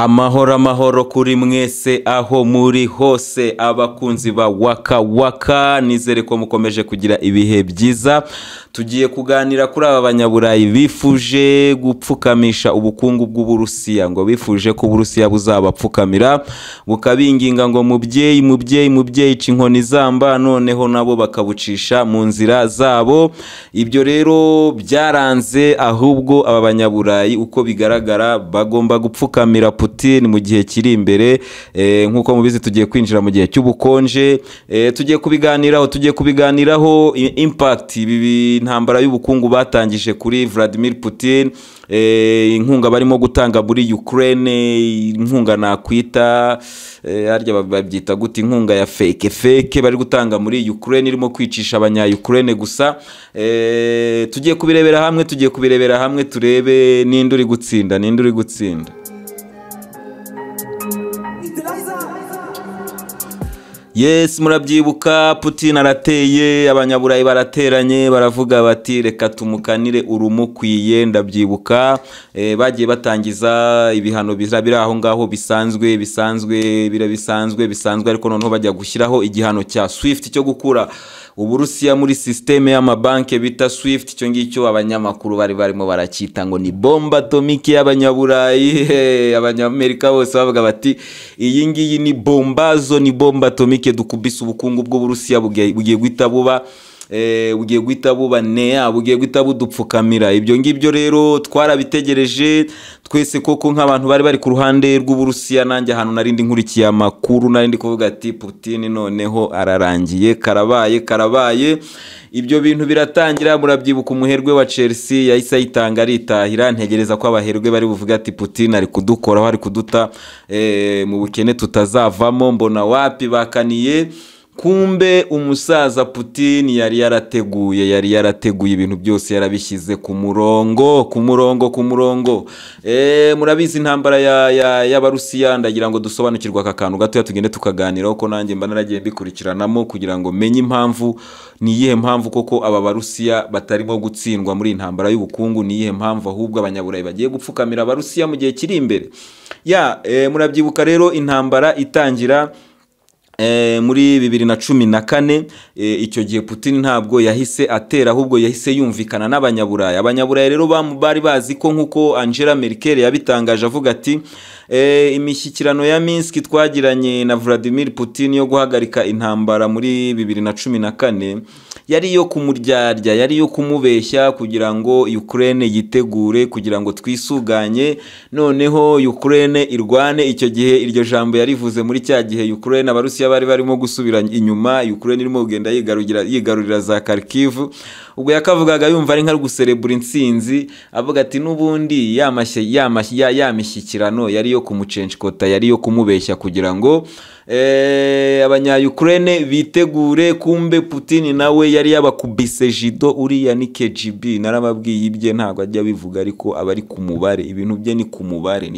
Amahoro kuri mwese aho muri hose abakunzi ba Waka Waka, nizere ko mukomeje kugira ibihe byiza. Tugiye kuganira kuri aba banyaburayi bifuje gupfukamisha ubukungu bw'Uburusiya, ngo bifuje ko Uburusiya buzabapfukamira bukabinginga ngo mubyeyi cinkoni zamba, noneho nabo bakabucisha mu nzira zabo. Ibyo rero byaranze, ahubwo aba banyaburayi uko bigaragara bagomba gupfukamira Putin mu gihe kiri imbere. Nkuko mubizi tugiye kwinjira mu gihe cy'ubukonje, tugiye kubiganiraho impact ibi ntambara y'ubukungu batangije kuri Vladimir Putin, inkunga barimo gutanga muri Ukraine, inkunga nakwita harya babyita gute, inkunga ya fake bari gutanga muri Ukraine irimo kwicisha abanya Ukraine gusa. Tugiye kubirebera hamwe turebe ninde uri gutsinda. Yes, murabyibuka Putin arateye, abanyaburayi barateranye baravuga bati reka tumukanire urumukwiye. Ndabyibuka bagiye batangiza ibihano biri aho ngaho bisanzwe ariko noneho bajya gushyiraho igihano cya Swift cyo gukura Uburusiya muri systeme y'amabanke bita Swift. Icyo ngicyo abanyamakuru barimo barakita ngo ni bomba atomike y'abanyaburayi. Abanyamerika bose bavuga bati iyi ngiyi ni bombazo, ni bomba atomike dukubise ubukungu bw'Uburusiya bugiye guhita buba budupfukamira. Ibyo ngibyo rero twarabitegereje twese koko nk'abantu bari ku ruhande rw'Uburusiya. Nanjye ahantu narindi nkurikiye amakuru narindi kuvuga ati Putin noneho ararangiye, karabaye. Ibyo bintu biratangira. Murabyibuka umuherwe wa Chelsea yahise ayitanga aritahira. Ntegereza ko abaherwe bari buvuga ati Putin ari kudukoraho, ari kuduta mu bukene tutazavamo. Mbona wapi bakaniye. Kumbe umusaza Putin yari yarateguye ibintu byose, yarabishyize ku murongo. Murabizi intambara y'Abarusiya, ndagira ngo dusobanukirwe aka kantu gato tugende tukaganiraho ko nanjye mba naragiye mbikurikiranamo kugira ngo menye impamvu, niyihe mpamvu koko aba Barusiya batarimo gutsindwa muri intambara y'ubukungu, niyihe mpamvu ahubwo abanyaburayi bagiye gupfukamira Abarusiya mu gihe kiri imbere. Murabyibuka rero intambara itangira muri 2014. Icyo gihe Putin ntabwo yahise atera, ahubwo yahise yumvikana n'abanyaburayi. Abanyaburayi rero bari bazi ko nkuko Angela Merkel yabitangaje avuga ati imishyikirano ya Minsk twagiranye na Vladimir Putin yo guhagarika intambara muri 2014 yari yo kumuryarya, yari yo kumubeshya kugira ngo Ukraine yitegure, kugira ngo twisuganye noneho Ukraine irwane. Icyo gihe iryo jambo yarivuze muri cya gihe Ukraine Abarusiya bari barimo gusubira inyuma, Ukraine irimo kugenda yigarurira za Kharkiv. Ubwo yakavugaga yumva ari nka guserebura intsinzi, avuga ati nubundi ya mishyikirano yari yo kumucenshkota, yari yo kumubeshya kugira ngo abanya Ukraine bitegure. Kumbe Putin nawe yari yabakubise jido. Uriya ni KGB, narababwiye ibye ntabwo ajya bivuga, ariko abari ku mubare, ibintu bye ni ku mubare.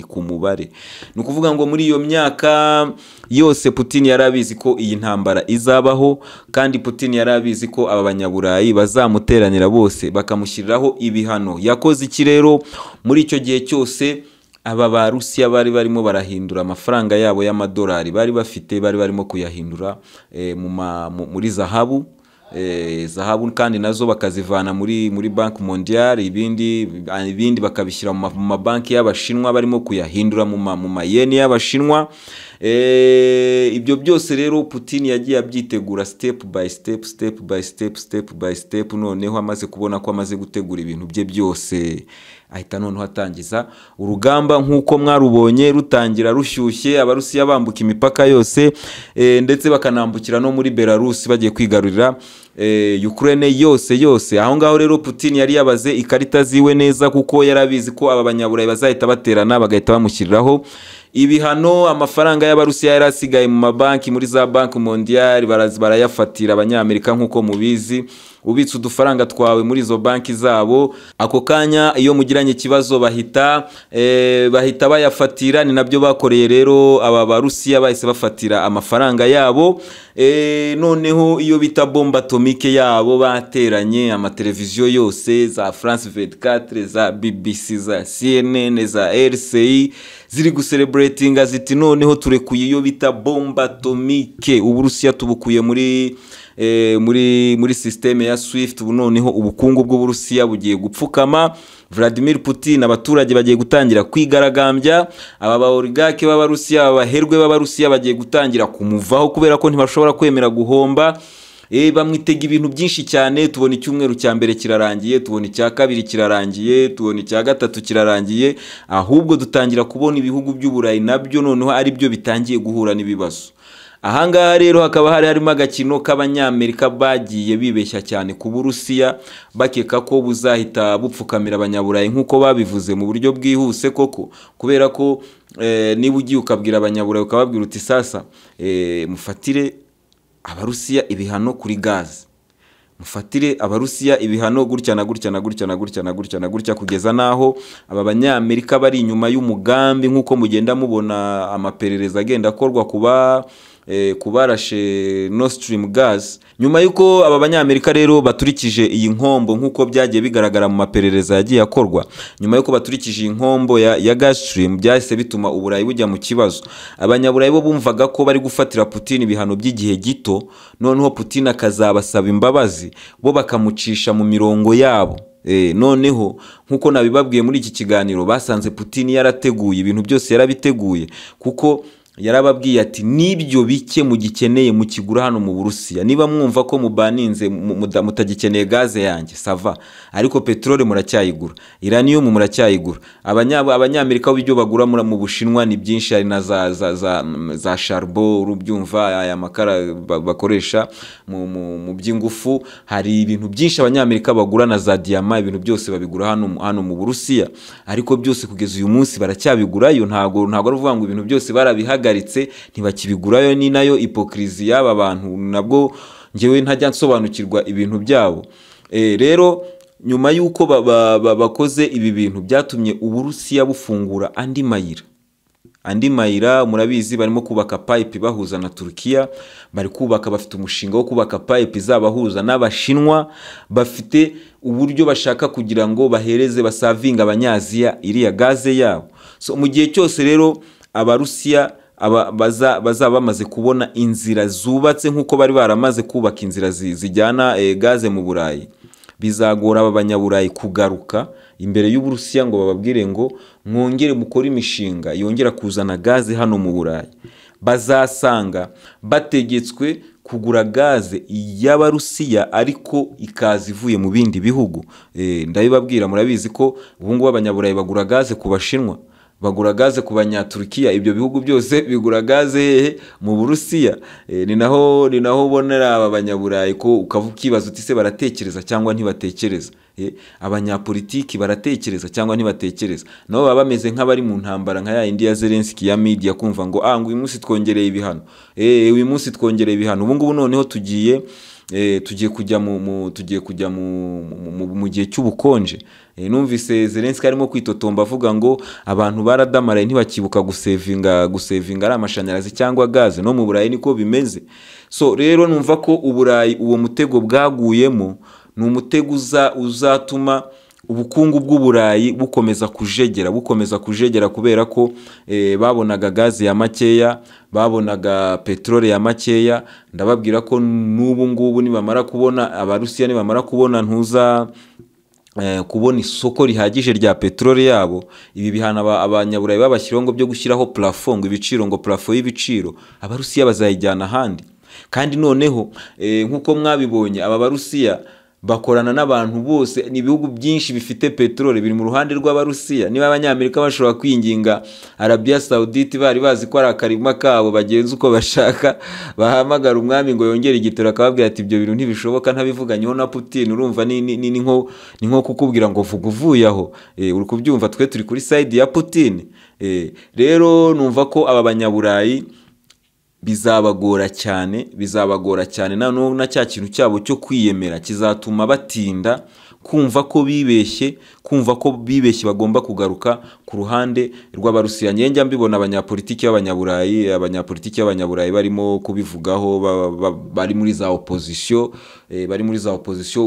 Ni ukuvuga ngo muri iyo myaka yose Putin yarabizi ko iyi ntambara izabaho, kandi Putin yarabizi ko aba banyaburayi bazamuteranira bose bakamushyiriraho ibihano. Yakoze iki rero muri icyo gihe cyose? Aba Barusiya bari barimo barahindura amafaranga yabo y'amadolari bari bafite, bari barimo kuyahindura muri zahabu, kandi nazo bakazivana muri Banki Mondiale, ibindi bakabishyira mu mabanki y'Abashinwa barimo kuyahindura mu mayeni y'Abashinwa. Ibyo byose rero Putin yagiye abyitegura step by step. Noneho amaze kubona ko amaze gutegura ibintu bye byose, ahita noneho atangiza urugamba nk'uko mwarubonye rutangira rushyushye. Abarusiya bambuka imipaka yose, ndetse bakanambukira no muri Belarus bagiye kwigarurira Ukraine yose. Aho ngaho rero Putin yari yabaze ikarita ziwe neza, kuko yarabizi ko aba banyaburayi bazahita baterana bagahita bamushyiriraho ibihano. Amafaranga y'Abarusiya yari asigaye mu mabanki muri za Banki Mondiale barayafatira Abanyamerika nk'uko mubizi. ubitse udufaranga twawe muri izo banki zabo, ako kanya iyo mugiranye ikibazo bahita bayafatira. Ni nabyo bakoreye rero aba Barusiya, bahise bafatira amafaranga yabo. Noneho iyo bita bombe atomike yabo bateranye amateleviziyo yose za France 24, za BBC, za CNN, za RCI ziri gucelebratinga ziti noneho turekuye iyo bita bombe atomike. Uburusiya tubukuye muri systeme ya Swift. Ubu noneho ubukungu bw'Uburusiya bugiye gupfukama. Vladimir Putin, abaturage bagiye gutangira kwigaragambya. Aba ba oligarque b'Abarusiya, abaherwe b'Abarusiya bagiye gutangira kumuvaho kubera ko ntibashobora kwemera guhomba. Bamwitega ibintu byinshi cyane. Tubona icyumweru cya mbere kirarangiye, tubona icya kabiri kirarangiye, tubona icya gatatu kirarangiye, ahubwo dutangira kubona ibihugu by'Uburayi nabyo noneho ari byo bitangiye guhura n'ibibazo. Ahangaha rero hakaba harimo agakino k'Abanyamerika bagiye bibeshya cyane ku Burusiya, bakeka ko buzahita bupfukamira Abanyaburayi nk'uko babivuze mu buryo bwihuse koko, kubera ko niba ugiye ukabwira Abanyaburayi ukababwira uti sasa mufatire Abarusiya ibihano kuri gaze, mufatire Abarusiya ibihano gutya na gutya na gutya na gutya na gutya na gutya, kugeza naho aba Banyamerika bari inyuma y'umugambi nk'uko mugenda mubona amaperereza agenda akorwa kubarashe Nord Stream gas. Nyuma yuko aba Banyamerika rero baturikije iyi nkombo nk'uko byagiye bigaragara mu maperereza yagiye akorwa, nyuma yuko baturikije iyi nkombo ya gas stream, byahise bituma Uburayi bujya mu kibazo. Abanyaburayi bo bumvaga ko bari gufatira Putin ibihano by'igihe gito, noneho Putin akazabasaba imbabazi, bo bakamucisha mu mirongo yabo. Noneho nkuko nabibabwiye muri iki kiganiro, basanze Putin yarateguye ibintu byose, yarabiteguye, kuko yarababwiye ati nibyo bike mugikeneye mukigura hano mu Burusiya. Niba mwumva ko mubaninze mutagikeneye gaze yanjye sava, ariko petrole muracyayigura, uranium muracyayigura. Abanyamerika b'ibyo bagura mu Bushinwa ni byinshi, ari na za charbon, urubyumva aya makara bakoresha mu by'ingufu. Hari ibintu byinshi Abanyamerika bagura na za diamant, ibintu byose babigura hano mu Burusiya, ariko byose kugeza uyu munsi baracyabigurayo. Ntago ari uvuga ngo ibintu byose barabihaga ntibakibigurayo. Ni nayo hypocrisie y'aba bantu, nabwo ngewe ntajya nsobanukirwa ibintu byabo. Rero nyuma yuko bakoze ibi bintu, byatumye Uburusiya bufungura andi mayira. Murabizi barimo kubaka pipe bahuza na Turkiya, bafite umushinga wo kubaka pipe zabahuza n'Abashinwa. Bafite uburyo bashaka kugira ngo bahereze basavinga Abanyaziya iriya gaze yabo. So mu gihe cyose rero Abarusiya bazaba bamaze kubona inzira zubatse nk'uko bari baramaze kubaka inzira zijyana gaze mu Burayi, bizagora aba Banyaburayi kugaruka imbere y'Uburusiya ngo bababwire ngo mwongere mukore imishinga yongera kuzana gaze hano mu Burayi. Bazasanga bategetswe kugura gaze y'Abarusiya ariko ikaza ivuye mu bindi bihugu. Ndabibabwira, murabizi ko ubu ngubu Abanyaburayi bagura gaze ku Bashinwa, bagura gaze ku Banyaturikiya. Ibyo bihugu byose bigura gaze mu Burusiya. Ni naho ubonera aba Banyaburayi ko ukibaza uti se baratekereza cyangwa ntibatekereza. Abanyapolitiki baratekereza cyangwa ntibatekereza. Nabo baba bameze nk'abari mu ntambara nka ya India Zelensky ya media, kumva ngo ngo uyu munsi twongereye ibihano, uyu munsi twongereye ibihano. Ubu ngubu noneho tugiye kujya mu gihe cy'ubukonje. Numvise Zelensky arimo kwitotomba avuga ngo abantu baradamaraye ntibakibuka gusevinga ari amashanyarazi cyangwa gaze. No mu Burayi niko bimeze. So rero numva ko Uburayi uwo mutego bwaguyemo ni umutego uzatuma ubukungu bw'Uburayi bukomeza kujegera kubera ko babonaga gaze ya makeya, babonaga petrole ya makeya. Ndababwira ko n'ubu ngubu nibamara kubona Abarusiya nibamara kubona kubona isoko rihagije rya petrole yabo, ibi bihana Abanyaburayi babashyiraho ngo byo gushyiraho plafond ibiciro, ngo plafond y'ibiciro, Abarusiya bazayijyana ahandi. Kandi noneho nk'uko mwabibonye aba Barusiya bakorana n'abantu bose, ni ibihugu byinshi bifite petrole biri mu ruhande rw'Abarusiya. Niba Abanyamerika bashobora kwinginga Arabia Saudite, bari bazi ko ari akarima kabo bagenza uko bashaka, bahamagara umwami ngo yongere igitoro, akababwira ati ibyo bintu ntibishoboka ntabivuganyeho na Putin. Urumva ni nko kukubwira ngo vuga uvuye aho. Uri kubyumva, twe turi kuri side ya Putin. Rero numva ko aba Banyaburayi bizabagora cyane na cya kintu cyabo cyo kwiyemera kizatuma batinda kumva ko bibeshye bagomba kugaruka ku ruhande rw'Abarusiya. Njya mbibona abanyapolitiki b'abanyaburayi barimo kubivugaho, bari muri za opposition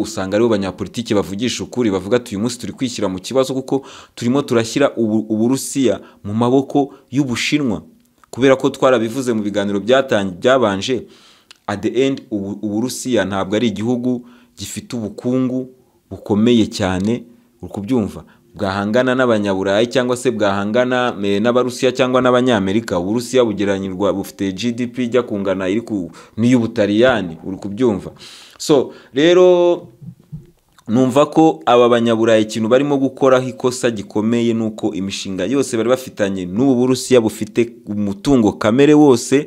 usanga aribo banyapolitiki bavugisha ukuri, bavuga ati uyu munsi turi kwishyira mu kibazo kuko turimo turashyira Uburusiya mu maboko y'Ubushinwa, kubera ko twarabivuze mu biganiro byabanje. At the end Uburusiya ntabwo ari igihugu gifite ubukungu bukomeye cyane, uri kubyumva, bwahangana n'abanyaburayi cyangwa se bwahangana n'Abarusiya cyangwa n'Abanyamerika. Uburusiya bugereranyirwa bufite GDP ijya kungana n'iy'Ubutaliyani, uri kubyumva. So rero numva ko aba banyaburayi ikintu barimo gukoraho ikosa gikomeye nuko imishinga yose bari bafitanye n'ubu Burusiya bufite umutungo kamere wose,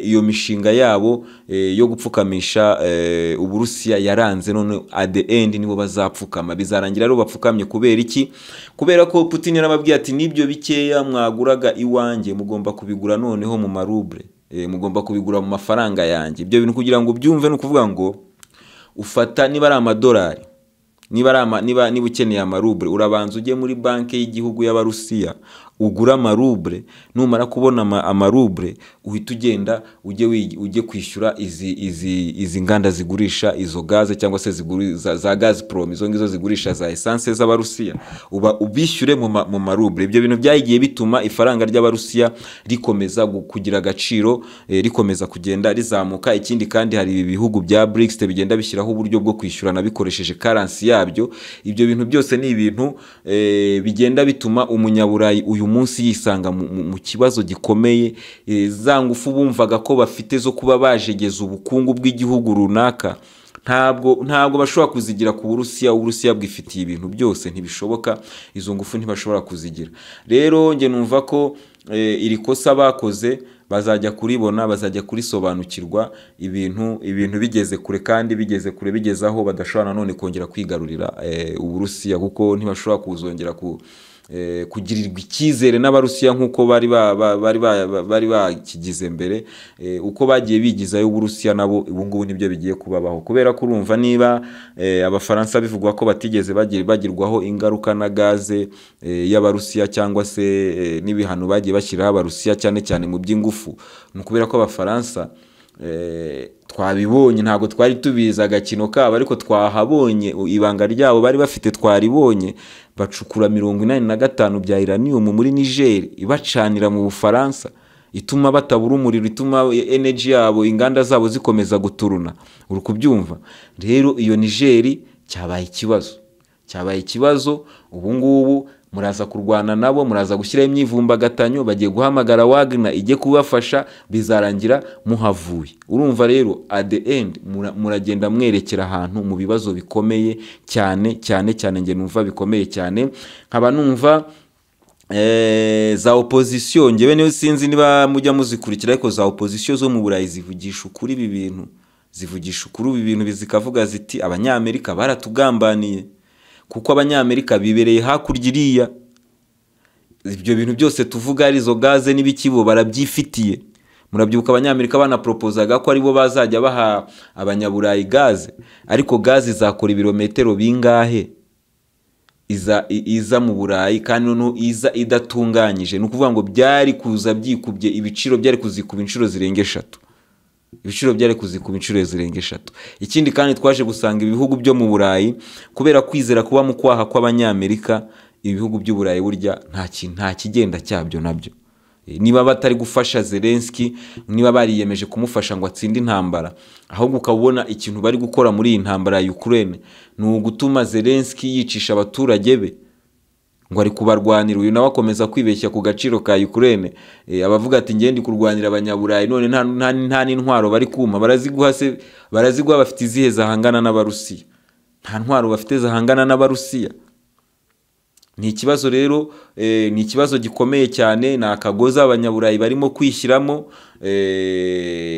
iyo mishinga yabo yo gupfukamisha Uburusiya yaranze. None at the end nibo bazapfukama, bizarangira rero bapfukamye. Kubera iki? Kubera ko Putin yarababwiye ati nibyo bikeya mwaguraga iwanjye mugomba kubigura noneho mu maruble, mugomba kubigura mu mafaranga yanjye. Ibyo bintu kugira ngo ubyumve ni ukuvuga ngo ufata niba ari amadolari, niba ukeneye amaruble, urabanza ujye muri banki y'igihugu y'Abarusiya ugura amaruble. Numara kubona amaruble uhita ugenda ujye kwishyura izi nganda zigurisha izo gaze cyangwa se za Gazprom, izo ngizo zigurisha za essence z'Abarusiya, ubishyure mu maruble. Ibyo bintu byagiye bituma ifaranga ry'Abarusiya rikomeza kugira agaciro, rikomeza kugenda rizamuka. Ikindi kandi hari ibihugu bya BRICS bigenda bishyiraho uburyo bwo kwishyurana bikoresheje currency yabyo. Ibyo bintu byose ni ibintu bigenda bituma umunyaburayi uyu munsi yisanga mu kibazo gikomeye. Za ngufu bumvaga ko bafite zo kuba bajegeza ubukungu bw'igihugu runaka, ntabwo bashobora kuzigira ku Burusiya. Uburusiya bwifitiye ibintu byose, ntibishoboka, izo ngufu ntibashobora kuzigira. Rero nge numva ko iri kosa bakoze bazajya kuribona, bazajya kurisobanukirwa, ibintu bigeze kure, kandi bigeze kure, bigeze aho badashobora none kongera kwigarurira Uburusiya, kuko ntibashobora kuzongera kugirirwa icyizere n'Abarusiya nk'uko bari bakigize mbere. Uko bagiye bigizayo Uburusiya nabo ubu ngubu nibyo bigiye kubabaho, kubera ko urumva niba Abafaransa bivugwa ko batigeze bagirwaho ingaruka na gaze y'Abarusiya cyangwa se n'ibihano bagiye bashyiraho Abarusiya cyane cyane mu by'ingufu, ni ukubera ko Abafaransa twabibonye, ntabwo twari tubizi agakino kabo, ariko twahabonye ibanga ryabo bari bafite, twaribonye. Bacukura 45 bya uranium muri Niger, ibacanira mu Bufaransa, ituma batabura umuriro, ituma energy yabo, inganda zabo zikomeza guturuna, uri kubyumva. Rero iyo Niger cyabaye ikibazo. Ubu ngubu muraza kurwana nabo, muraza gushyira imyivumbagatanyo, bagiye guhamagara Wagner ijye kubafasha, bizarangira muhavuye. Urumva rero at the end muragenda mwerekera ahantu mu bibazo bikomeye cyane. Nge numva bikomeye cyane. Nkaba numva za opposition, ngewe niyo sinzi niba mujya muzikurikira, ariko za opposition zo mu Burayi zivugisha ukuri ibi bintu, bizikavuga ziti Abanyamerika baratugambaniye, kuko Abanyamerika bibereye hakurya iriya. Ibyo bintu byose tuvuga ari zo gaze n'ibikibo barabyifitiye. Murabyibuka Abanyamerika banapropozaga ko aribo bazajya baha Abanyaburayi gaze, ariko gaze izakora ibirometero bingahe iza mu Burayi, kandi no iza idatunganyije. Ni ukuvuga ngo byari kuza byikubye ibiciro, byari kuzikuba inshuro zirenga 3. Ibiciro byari kuzikuba inshuro zirenga 3. Ikindi kandi twaje gusanga ibihugu byo mu Burayi, kubera kwizera kuba mu kwaha kw'Abanyamerika, ibihugu by'u Burayi burya nta kigenda cyabyo nabyo. Niba batari gufasha Zelensky, niba bariyemeje kumufasha ngo atsinde intambara, ahubwo ukabona ikintu bari gukora muri iyi ntambara ya Ukraine ni ugutuma Zelensky yicisha abaturage be, ngo ari kubarwanira. Uyu nawe akomeza kwibeshya ku gaciro ka Ukraine. Abavuga ati ngendi kurwanira Abanyaburayi, none nta n'intwaro bari kuma, baraziguha bafite izihe zahangana n'Abarusiya? Nta ntwaro bafite zahangana n'Abarusiya. Ni ikibazo rero, ni ikibazo gikomeye cyane. Ni akagoza Abanyaburayi barimo kwishyiramo.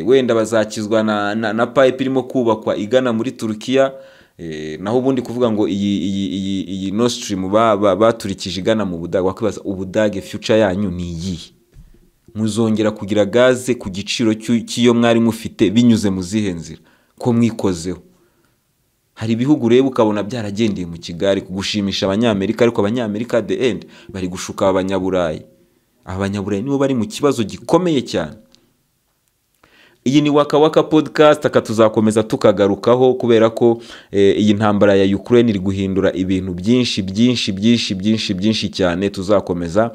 Wenda bazakizwa na pipe irimo kubakwa igana muri Turkiya. Naho ubundi kuvuga ngo iyi Nord Stream baturikije igana mu Budage, wakwibaza Ubudage future yanyu ni iyi? muzongera kugira gaze ku giciro cy'iyo mwari mufite binyuze mu zihe nzira ko mwikozeho. Hari ibihugu rero ukabona byaragendeye mu Kigali kugushimisha abanyamerika, ariko abanyamerika the end bari gushuka abanyaburayi. Abanyaburayi nibo bari mu kibazo gikomeye cyane. Iyi ni Waka Waka podcast, tuzakomeza tukagarukaho kubera ko iyi ntambara ya Ukraine iri guhindura ibintu byinshi cyane. Tuzakomeza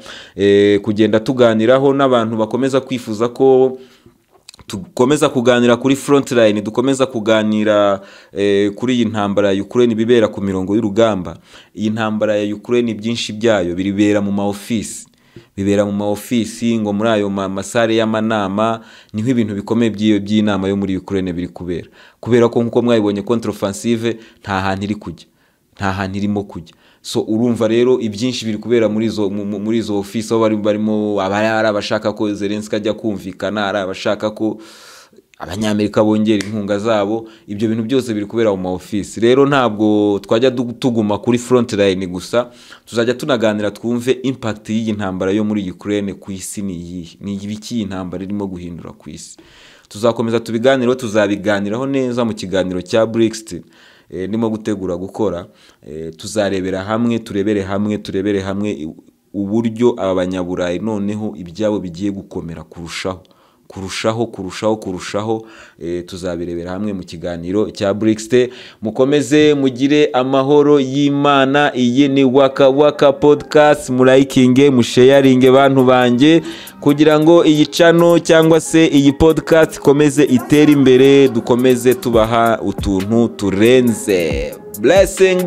kugenda tuganiraho n'abantu bakomeza kwifuza ko dukomeza kuganira kuri frontline, dukomeza kuganira kuri iyi ntambara ya Ukraine bibera ku mirongo y'urugamba. Iyi ntambara ya Ukraine byinshi byayo biribera mu maofisi, bibera mu maofisi ngo muri ayo masare y'amanama niho ibintu bikomeye by'inama yo muri Ukraine biri kubera ko nkuko mwabibonye contre-offensive nta hantu iri kujya, nta hantu irimo kujya. So urumva rero ibyinshi biri kubera muri izo office aho barimo abari abashaka ko Zelensky ajya kumvikana, ari abashaka ko abanyamerika bongera inkunga zabo. Ibyo bintu byose biri kubera mu office. Rero ntabwo twajya tuguma kuri frontline gusa, tuzajya tunaganira twumve impact y'iyi ntambara yo muri Ukraine ku isi ni ibiki intambara irimo guhindura ku isi. Tuzakomeza tubiganireho, tuzabiganiraho neza mu kiganiro cya Brexit ndimo gutegura gukora. Tuzarebera hamwe, turebere hamwe uburyo abanyaburayi noneho ibyabo bigiye gukomera kurushaho. Tuzabirebera hamwe mu kiganiro cya Brexit. Mukomeze mugire amahoro y'Imana. Iyi ni Waka Waka podcast, murayikinge, musharinge bantu banjye kugira ngo iyi channel cyangwa se iyi podcast ikomeze itere imbere, dukomeze tubaha utuntu turenze. Blessing.